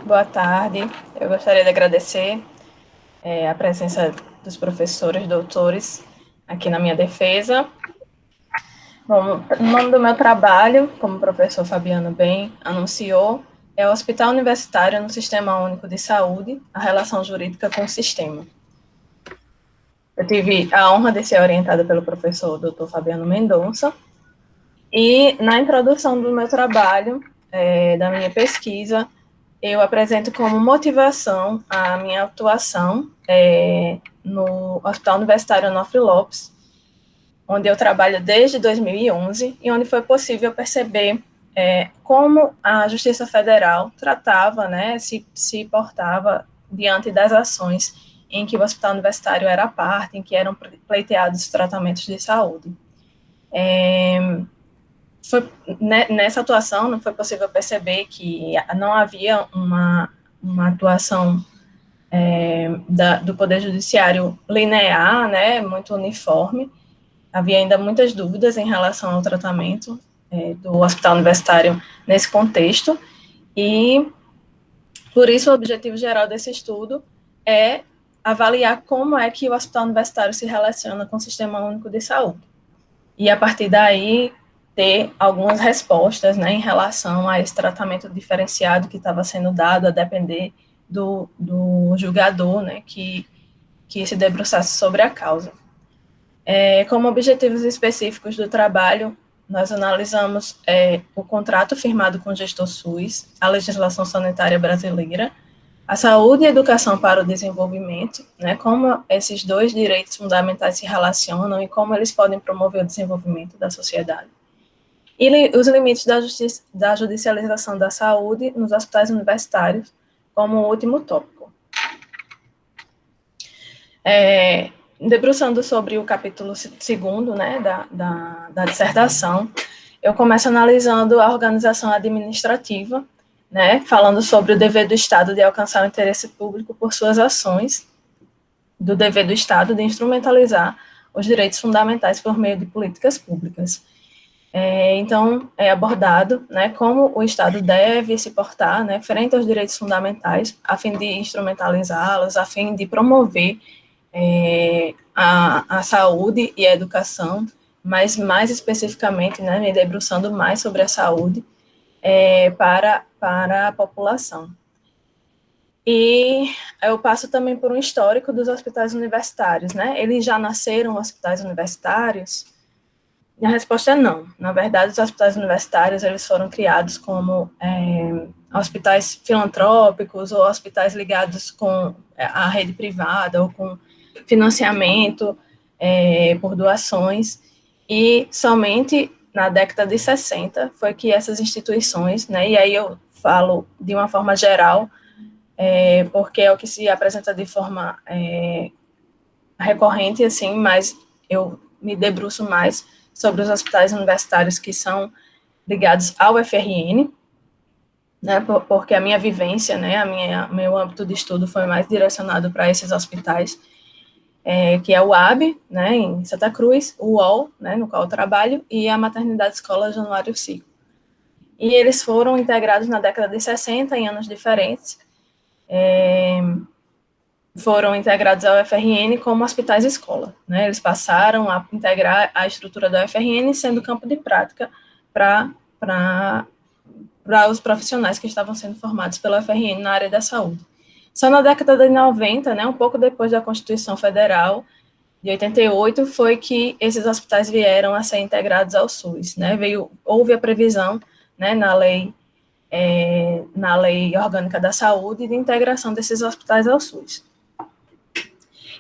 boa tarde. Eu gostaria de agradecer a presença dos professores, doutores, aqui na minha defesa. Bom, o nome do meu trabalho, como o professor Fabiano bem anunciou, é o Hospital Universitário no Sistema Único de Saúde, a relação jurídica com o sistema. Eu tive a honra de ser orientada pelo professor Dr. Fabiano Mendonça, e na introdução do meu trabalho, da minha pesquisa, eu apresento como motivação a minha atuação no Hospital Universitário Onofre Lopes, onde eu trabalho desde 2011 e onde foi possível perceber como a Justiça Federal tratava, né, se portava diante das ações em que o Hospital Universitário era parte, em que eram pleiteados tratamentos de saúde. Nessa atuação, não foi possível perceber que não havia uma atuação do Poder Judiciário linear, né, muito uniforme. Havia ainda muitas dúvidas em relação ao tratamento do hospital universitário nesse contexto, e, por isso, o objetivo geral desse estudo é avaliar como é que o hospital universitário se relaciona com o Sistema Único de Saúde. E, a partir daí, ter algumas respostas, né, em relação a esse tratamento diferenciado que estava sendo dado, a depender do julgador, né, que se debruçasse sobre a causa. Como objetivos específicos do trabalho, nós analisamos o contrato firmado com o gestor SUS, a legislação sanitária brasileira, a saúde e a educação para o desenvolvimento, né, como esses dois direitos fundamentais se relacionam e como eles podem promover o desenvolvimento da sociedade. E os limites da judicialização da saúde nos hospitais universitários, como o último tópico. Debruçando sobre o capítulo 2º, né, da dissertação, eu começo analisando a organização administrativa, né, falando sobre o dever do Estado de alcançar o interesse público por suas ações, do dever do Estado de instrumentalizar os direitos fundamentais por meio de políticas públicas. Então, é abordado, né, como o Estado deve se portar, né, frente aos direitos fundamentais, a fim de instrumentalizá-los, a fim de promover a saúde e a educação, mas mais especificamente, né, me debruçando mais sobre a saúde para a população. E eu passo também por um histórico dos hospitais universitários, né? Eles já nasceram hospitais universitários? E a resposta é não. Na verdade, os hospitais universitários, eles foram criados como hospitais filantrópicos ou hospitais ligados com a rede privada ou com financiamento por doações, e somente na década de 60 foi que essas instituições, né, e aí eu falo de uma forma geral, porque é o que se apresenta de forma recorrente, assim, mas eu me debruço mais sobre os hospitais universitários que são ligados ao FRN, né, porque a minha vivência, né, meu âmbito de estudo foi mais direcionado para esses hospitais, que é o AB, né, em Santa Cruz, o UOL, né, no qual eu trabalho, e a Maternidade Escola Januário Cico. E eles foram integrados na década de 60, em anos diferentes, foram integrados ao FRN como hospitais-escola, né, eles passaram a integrar a estrutura do FRN, sendo campo de prática para os profissionais que estavam sendo formados pelo FRN na área da saúde. Só na década de 90, né, um pouco depois da Constituição Federal, de 88, foi que esses hospitais vieram a ser integrados ao SUS, né, houve a previsão, né, na lei orgânica da saúde, de integração desses hospitais ao SUS.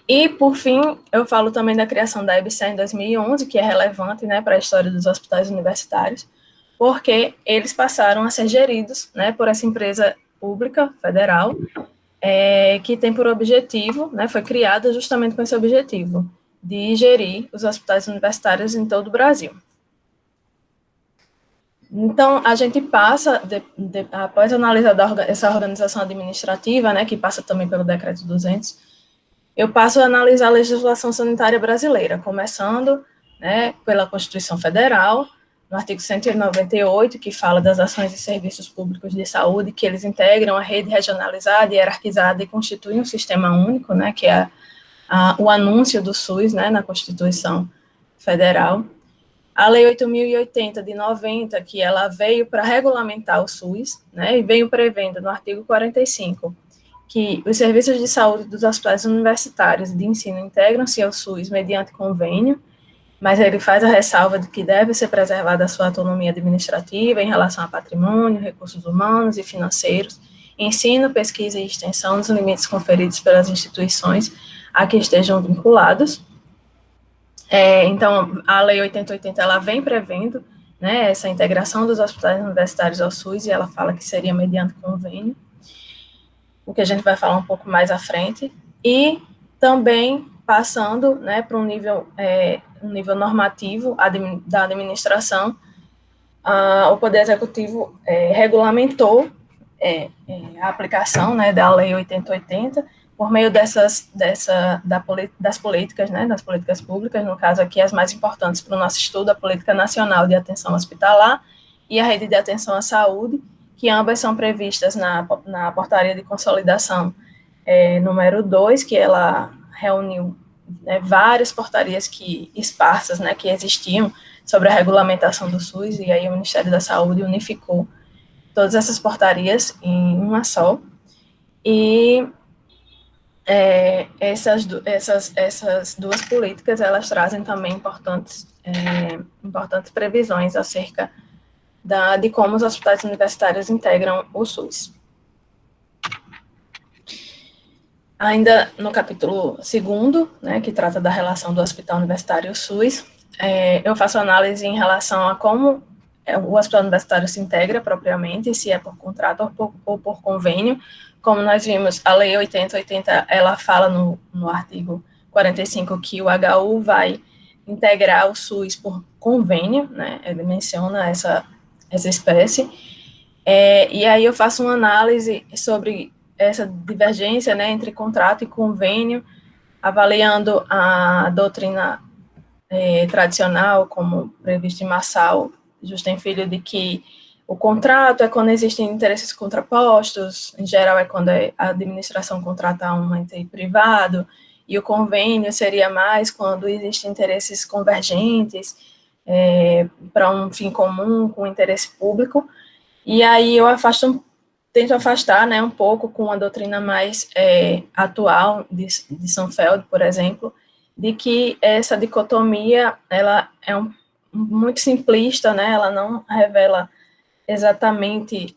E, por fim, eu falo também da criação da EBSER em 2011, que é relevante, né, para a história dos hospitais universitários, porque eles passaram a ser geridos, né, por essa empresa pública federal, que tem por objetivo, né, foi criada justamente com esse objetivo, de gerir os hospitais universitários em todo o Brasil. Então, a gente passa, após analisar essa organização administrativa, né, que passa também pelo Decreto 200, eu passo a analisar a legislação sanitária brasileira, começando, né, pela Constituição Federal, no artigo 198, que fala das ações e serviços públicos de saúde, que eles integram a rede regionalizada, hierarquizada e constituem um sistema único, né, que é o anúncio do SUS, né, na Constituição Federal. A Lei 8.080, de 90, que ela veio para regulamentar o SUS, né, e veio prevendo no artigo 45, que os serviços de saúde dos hospitais universitários de ensino integram-se ao SUS mediante convênio, mas ele faz a ressalva de que deve ser preservada a sua autonomia administrativa em relação a patrimônio, recursos humanos e financeiros, ensino, pesquisa e extensão nos limites conferidos pelas instituições a que estejam vinculados. Então, a Lei 8080, ela vem prevendo, né, essa integração dos hospitais universitários ao SUS, e ela fala que seria mediante convênio, o que a gente vai falar um pouco mais à frente, e também passando, né, para um nível normativo da administração, o Poder Executivo regulamentou a aplicação, né, da Lei 8080, por meio das políticas, né, das políticas públicas, no caso aqui as mais importantes para o nosso estudo, a Política Nacional de Atenção Hospitalar e a Rede de Atenção à Saúde, que ambas são previstas na Portaria de Consolidação número 2, que ela reuniu, né, várias portarias esparsas, né, que existiam sobre a regulamentação do SUS, e aí o Ministério da Saúde unificou todas essas portarias em uma só, e essas duas políticas, elas trazem também importantes previsões acerca de como os hospitais universitários integram o SUS. Ainda no capítulo 2º, né, que trata da relação do hospital universitário e o SUS, eu faço análise em relação a como o hospital universitário se integra propriamente, se é por contrato ou por convênio. Como nós vimos, a Lei 8080, ela fala no artigo 45 que o HU vai integrar o SUS por convênio, né, ele menciona essa espécie, e aí eu faço uma análise sobre essa divergência, né, entre contrato e convênio, avaliando a doutrina tradicional, como previsto em Massal, Justem Filho, de que o contrato é quando existem interesses contrapostos, em geral é quando a administração contrata um ente privado, e o convênio seria mais quando existem interesses convergentes para um fim comum, com interesse público, e aí eu tento afastar, né, um pouco com a doutrina mais atual de Sanfeld, por exemplo, de que essa dicotomia, ela é muito simplista, né, ela não revela exatamente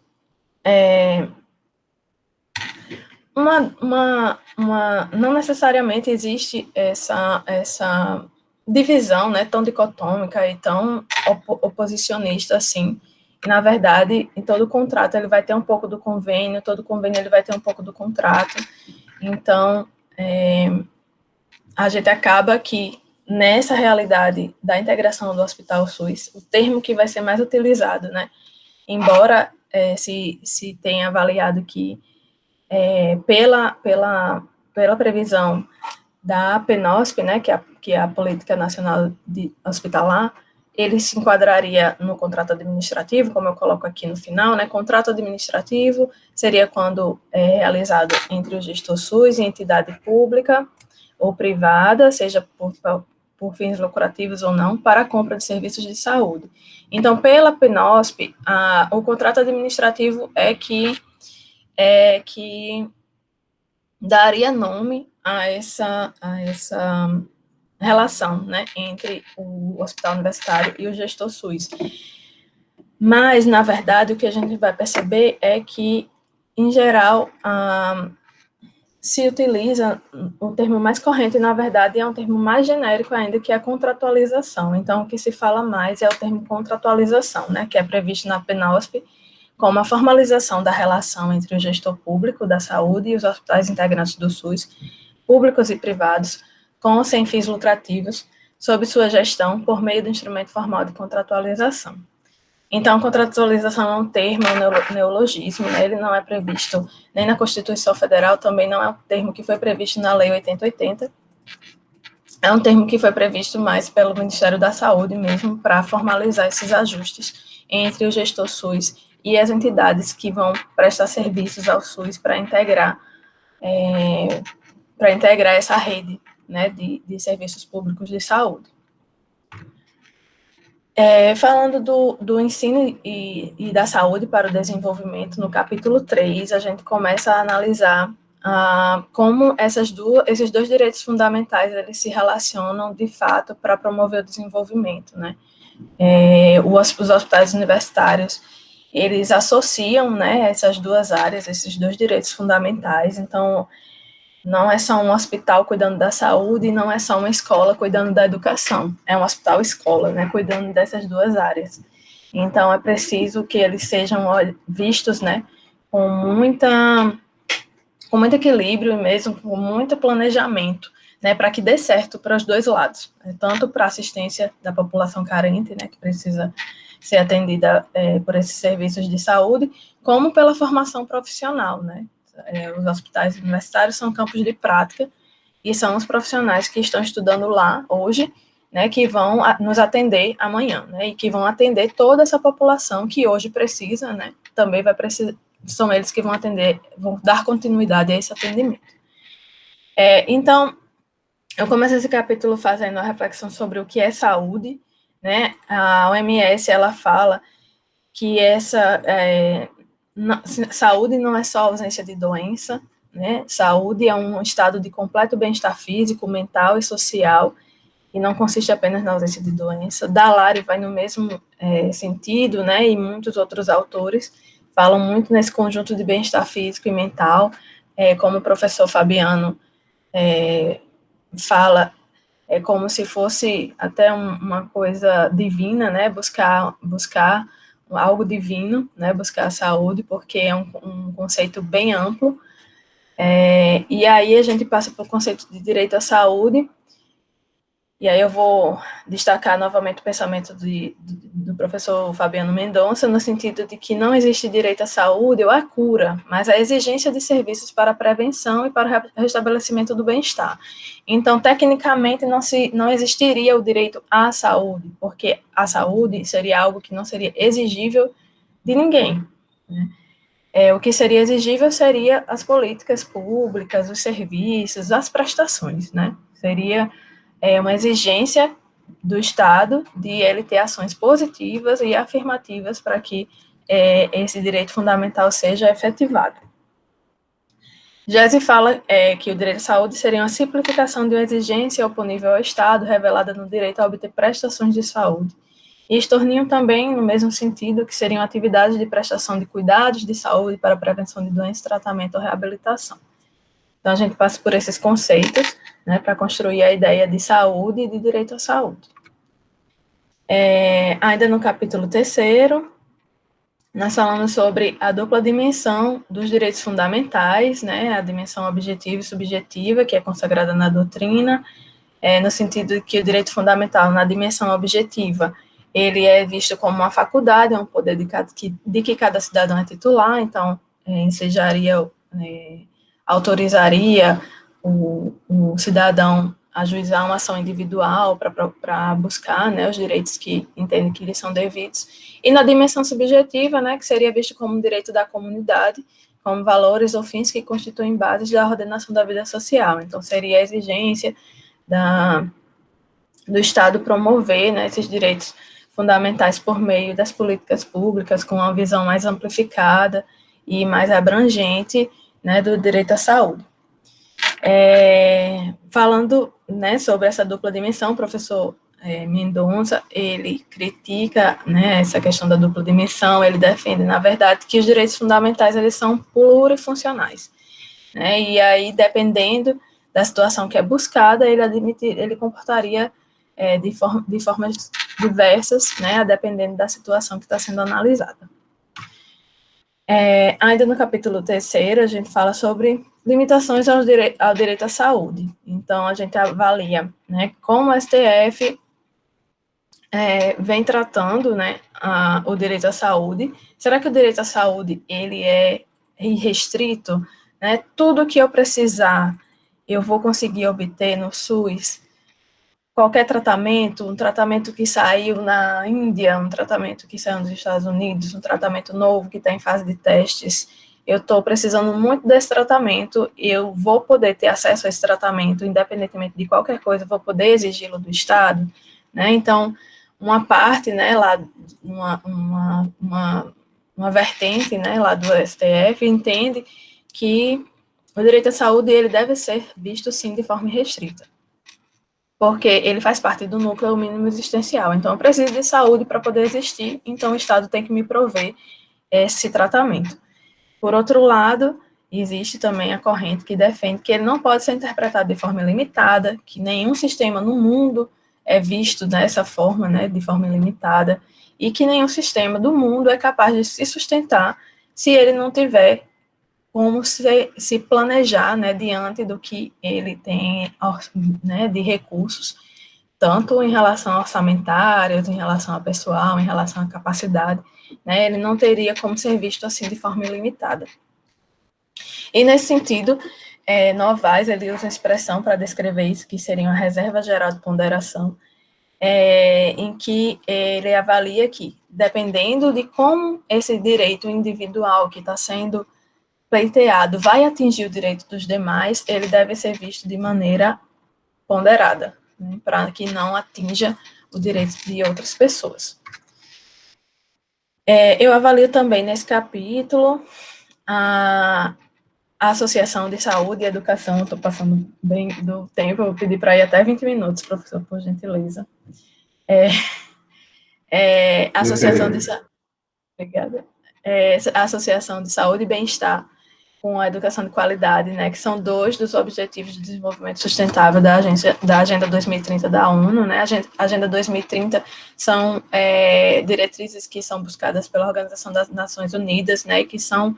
não necessariamente existe essa divisão, né, tão dicotômica e tão oposicionista assim. Na verdade, em todo contrato ele vai ter um pouco do convênio, todo convênio ele vai ter um pouco do contrato. Então, a gente acaba que, nessa realidade da integração do Hospital SUS, o termo que vai ser mais utilizado, né, embora se tenha avaliado que, pela previsão da PNOSP, né, que é a Política Nacional de Hospitalar, ele se enquadraria no contrato administrativo, como eu coloco aqui no final, né, contrato administrativo seria quando é realizado entre o gestor SUS e entidade pública ou privada, seja por fins lucrativos ou não, para a compra de serviços de saúde. Então, pela PNOSP, o contrato administrativo é que daria nome a essa relação, né, entre o hospital universitário e o gestor SUS. Mas, na verdade, o que a gente vai perceber é que, em geral, se utiliza o termo mais corrente, na verdade, é um termo mais genérico ainda, que é a contratualização. Então, o que se fala mais é o termo contratualização, né, que é previsto na PNOSP como a formalização da relação entre o gestor público da saúde e os hospitais integrantes do SUS, públicos e privados, com ou sem fins lucrativos, sob sua gestão, por meio do instrumento formal de contratualização. Então, contratualização é um termo, é um neologismo, né? Ele não é previsto nem na Constituição Federal, também não é um termo que foi previsto na Lei 8080, é um termo que foi previsto mais pelo Ministério da Saúde mesmo, para formalizar esses ajustes entre o gestor SUS e as entidades que vão prestar serviços ao SUS para integrar essa rede, né, de serviços públicos de saúde. Falando do ensino e da saúde para o desenvolvimento, no capítulo 3, a gente começa a analisar como esses dois direitos fundamentais eles se relacionam, de fato, para promover o desenvolvimento, né? Os hospitais universitários, eles associam, né, essas duas áreas, esses dois direitos fundamentais, então, não é só um hospital cuidando da saúde e não é só uma escola cuidando da educação. É um hospital-escola, né, cuidando dessas duas áreas. Então, é preciso que eles sejam vistos, né, com muito equilíbrio mesmo, com muito planejamento, né, para que dê certo para os dois lados, né, tanto para a assistência da população carente, né, que precisa ser atendida por esses serviços de saúde, como pela formação profissional, né. Os hospitais universitários são campos de prática e são os profissionais que estão estudando lá hoje, né, que vão nos atender amanhã, né, e que vão atender toda essa população que hoje precisa, né, também vai precisar, são eles que vão atender, vão dar continuidade a esse atendimento. Então, eu comecei esse capítulo fazendo a reflexão sobre o que é saúde, né, a OMS, ela fala que saúde não é só ausência de doença, né? Saúde é um estado de completo bem-estar físico, mental e social, e não consiste apenas na ausência de doença. Dallaire vai no mesmo sentido, né? E muitos outros autores falam muito nesse conjunto de bem-estar físico e mental, como o professor Fabiano fala, é como se fosse até uma coisa divina, né? Buscar algo divino, né? Buscar a saúde, porque é um conceito bem amplo. E aí a gente passa para o conceito de direito à saúde, e aí eu vou destacar novamente o pensamento do professor Fabiano Mendonça, no sentido de que não existe direito à saúde ou à cura, mas à exigência de serviços para a prevenção e para o restabelecimento do bem-estar. Então, tecnicamente, não existiria o direito à saúde, porque a saúde seria algo que não seria exigível de ninguém, né? O que seria exigível seria as políticas públicas, os serviços, as prestações, né? Seria uma exigência do Estado de ele ter ações positivas e afirmativas para que esse direito fundamental seja efetivado. Jesse fala que o direito à saúde seria uma simplificação de uma exigência oponível ao Estado, revelada no direito a obter prestações de saúde. E estorniam também, no mesmo sentido, que seriam atividades de prestação de cuidados de saúde para prevenção de doenças, tratamento ou reabilitação. Então, a gente passa por esses conceitos, né, para construir a ideia de saúde e de direito à saúde. Ainda no capítulo 3º, nós falamos sobre a dupla dimensão dos direitos fundamentais, né, a dimensão objetiva e subjetiva, que é consagrada na doutrina, no sentido de que o direito fundamental, na dimensão objetiva, ele é visto como uma faculdade, é um poder de que cada cidadão é titular, então, autorizaria o cidadão a ajuizar uma ação individual para buscar, né, os direitos que entende que lhes são devidos. E na dimensão subjetiva, né, que seria visto como um direito da comunidade, como valores ou fins que constituem bases da ordenação da vida social. Então, seria a exigência do Estado promover, né, esses direitos fundamentais por meio das políticas públicas, com uma visão mais amplificada e mais abrangente, né, do direito à saúde. Falando, né, sobre essa dupla dimensão, o professor Mendonça, ele critica, né, essa questão da dupla dimensão, ele defende, na verdade, que os direitos fundamentais, eles são plurifuncionais, né, e aí, dependendo da situação que é buscada, ele comportaria de formas diversas, né, dependendo da situação que está sendo analisada. Ainda no capítulo 3º, a gente fala sobre limitações ao direito à saúde. Então, a gente avalia, né, como o STF vem tratando, né, o direito à saúde. Será que o direito à saúde, ele é irrestrito? Né? Tudo que eu precisar, eu vou conseguir obter no SUS? qualquer tratamento, um tratamento que saiu na Índia, um tratamento que saiu nos Estados Unidos, um tratamento novo que está em fase de testes, eu estou precisando muito desse tratamento, eu vou poder ter acesso a esse tratamento, independentemente de qualquer coisa, vou poder exigi-lo do Estado, né? Então, uma parte, né, lá, uma vertente, né, lá do STF entende que o direito à saúde, ele deve ser visto, sim, de forma restrita, porque ele faz parte do núcleo mínimo existencial. Então, eu preciso de saúde para poder existir, então o Estado tem que me prover esse tratamento. Por outro lado, existe também a corrente que defende que ele não pode ser interpretado de forma ilimitada, que nenhum sistema no mundo é visto dessa forma, né, de forma ilimitada, e que nenhum sistema do mundo é capaz de se sustentar se ele não tiver como se planejar, né, diante do que ele tem, né, de recursos, tanto em relação a orçamentários, em relação a pessoal, em relação à capacidade, né, ele não teria como ser visto assim de forma ilimitada. E nesse sentido, Novaes, ele usa a expressão para descrever isso, que seria uma reserva geral de ponderação, em que ele avalia que, dependendo de como esse direito individual que está sendo pleiteado vai atingir o direito dos demais, ele deve ser visto de maneira ponderada, né, para que não atinja o direito de outras pessoas. Eu avalio também nesse capítulo a Associação de Saúde e Educação. Estou passando bem do tempo, eu vou pedir para ir até 20 minutos, professor, por gentileza. A Associação de Obrigada. A Associação de Saúde e Bem-Estar com a educação de qualidade, né, que são dois dos objetivos de desenvolvimento sustentável da Agenda 2030 da ONU, né, a Agenda 2030 são diretrizes que são buscadas pela Organização das Nações Unidas, né, e que são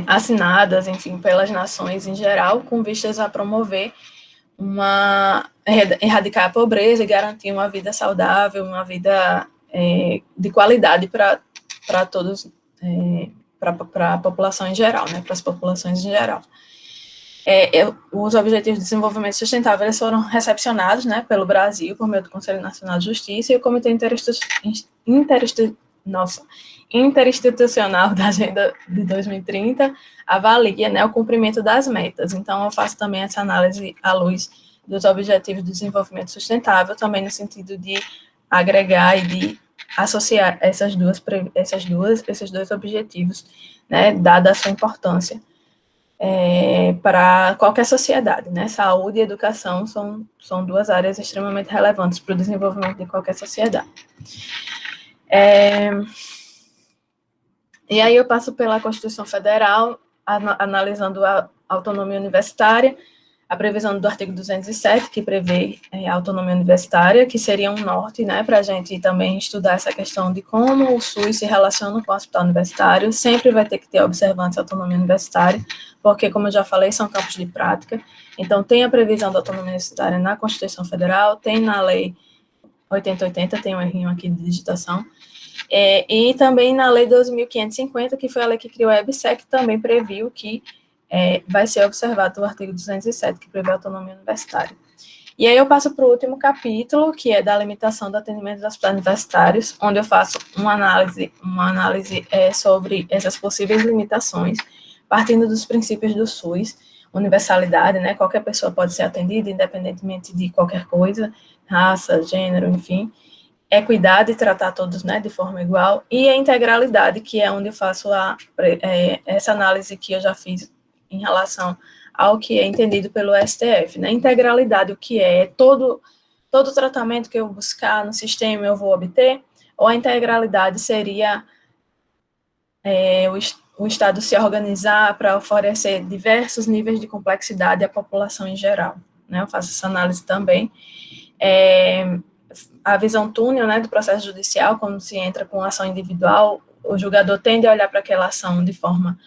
assinadas, enfim, pelas nações em geral, com vistas a promover erradicar a pobreza e garantir uma vida saudável, uma vida de qualidade para todos, para a população em geral, né, para as populações em geral. Os Objetivos de Desenvolvimento Sustentável, eles foram recepcionados, né, pelo Brasil, por meio do Conselho Nacional de Justiça, e o Comitê Interinstitucional da Agenda de 2030 avalia, né, o cumprimento das metas. Então, eu faço também essa análise à luz dos Objetivos de Desenvolvimento Sustentável, também no sentido de agregar e de associar esses dois objetivos, né, dada a sua importância para qualquer sociedade, né? Saúde e educação são duas áreas extremamente relevantes para o desenvolvimento de qualquer sociedade. E aí eu passo pela Constituição Federal, analisando a autonomia universitária, a previsão do artigo 207, que prevê a autonomia universitária, que seria um norte, né, para a gente também estudar essa questão de como o SUS se relaciona com o hospital universitário. Sempre vai ter que ter observância da autonomia universitária, porque, como eu já falei, são campos de prática. Então, tem a previsão da autonomia universitária na Constituição Federal, tem na Lei 8080, tem um errinho aqui de digitação, e também na Lei 12.550, que foi a lei que criou a EBSERH, que também previu que vai ser observado o artigo 207, que prevê a autonomia universitária. E aí eu passo para o último capítulo, que é da limitação do atendimento dos hospitais universitários, onde eu faço uma análise sobre essas possíveis limitações, partindo dos princípios do SUS, universalidade, né, qualquer pessoa pode ser atendida, independentemente de qualquer coisa, raça, gênero, enfim, equidade e tratar todos, né, de forma igual, e a integralidade, que é onde eu faço essa análise que eu já fiz em relação ao que é entendido pelo STF, né? Integralidade, o que é todo tratamento que eu buscar no sistema eu vou obter, ou a integralidade seria o Estado se organizar para oferecer diversos níveis de complexidade à população em geral, né? Eu faço essa análise também. A visão túnel, né, do processo judicial, quando se entra com ação individual, o julgador tende a olhar para aquela ação de forma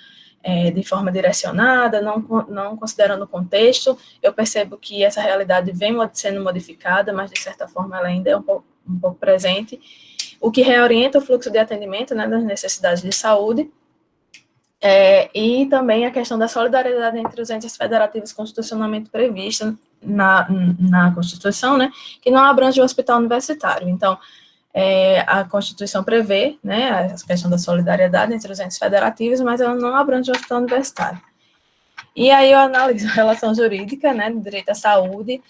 direcionada, não considerando o contexto. Eu percebo que essa realidade vem sendo modificada, mas, de certa forma, ela ainda é um pouco presente, o que reorienta o fluxo de atendimento, né, das necessidades de saúde, E também a questão da solidariedade entre os entes federativos constitucionalmente prevista na Constituição, né, que não abrange o hospital universitário. Então, a Constituição prevê, né, a questão da solidariedade entre os entes federativos, mas ela não abrange o hospital universitário. E aí eu analiso a relação jurídica, né, do direito à saúde,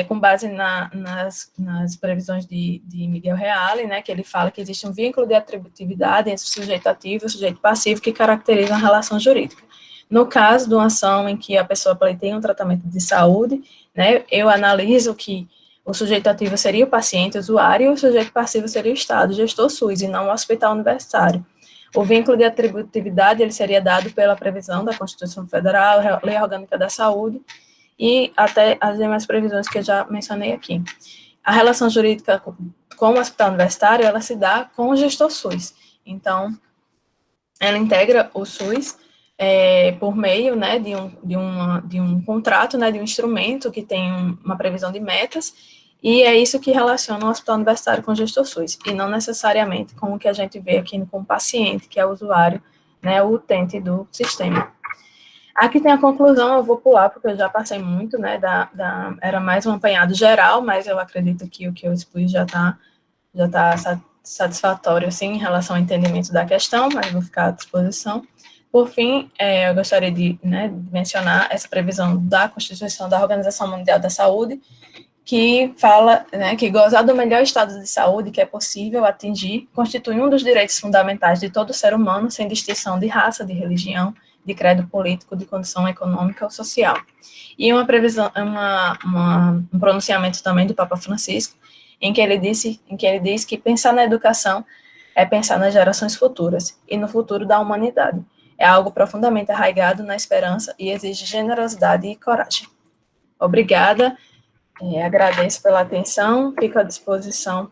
com base nas previsões de Miguel Reale, né, que ele fala que existe um vínculo de atributividade entre o sujeito ativo e o sujeito passivo que caracteriza a relação jurídica. No caso de uma ação em que a pessoa pleiteia um tratamento de saúde, né, eu analiso que o sujeito ativo seria o paciente, o usuário, e o sujeito passivo seria o Estado, o gestor SUS, e não o hospital universitário. O vínculo de atributividade ele seria dado pela previsão da Constituição Federal, Lei Orgânica da Saúde, e até as demais previsões que eu já mencionei aqui. A relação jurídica com o hospital universitário, ela se dá com o gestor SUS. Então, ela integra o SUS por meio, né, de um contrato, né, de um instrumento que tem uma previsão de metas, e é isso que relaciona o hospital universitário com o gestor SUS, e não necessariamente com o que a gente vê aqui com o paciente, que é o usuário, né, o utente do sistema. Aqui tem a conclusão, eu vou pular, porque eu já passei muito, né, era mais um apanhado geral, mas eu acredito que o que eu expus já tá satisfatório, assim, em relação ao entendimento da questão, mas vou ficar à disposição. Por fim, eu gostaria de mencionar essa previsão da Constituição da Organização Mundial da Saúde, que fala, né, que gozar do melhor estado de saúde que é possível atingir constitui um dos direitos fundamentais de todo ser humano, sem distinção de raça, de religião, de credo político, de condição econômica ou social. E uma previsão, um pronunciamento também do Papa Francisco, em que ele diz que pensar na educação é pensar nas gerações futuras e no futuro da humanidade. É algo profundamente arraigado na esperança e exige generosidade e coragem. Obrigada. Agradeço pela atenção, fico à disposição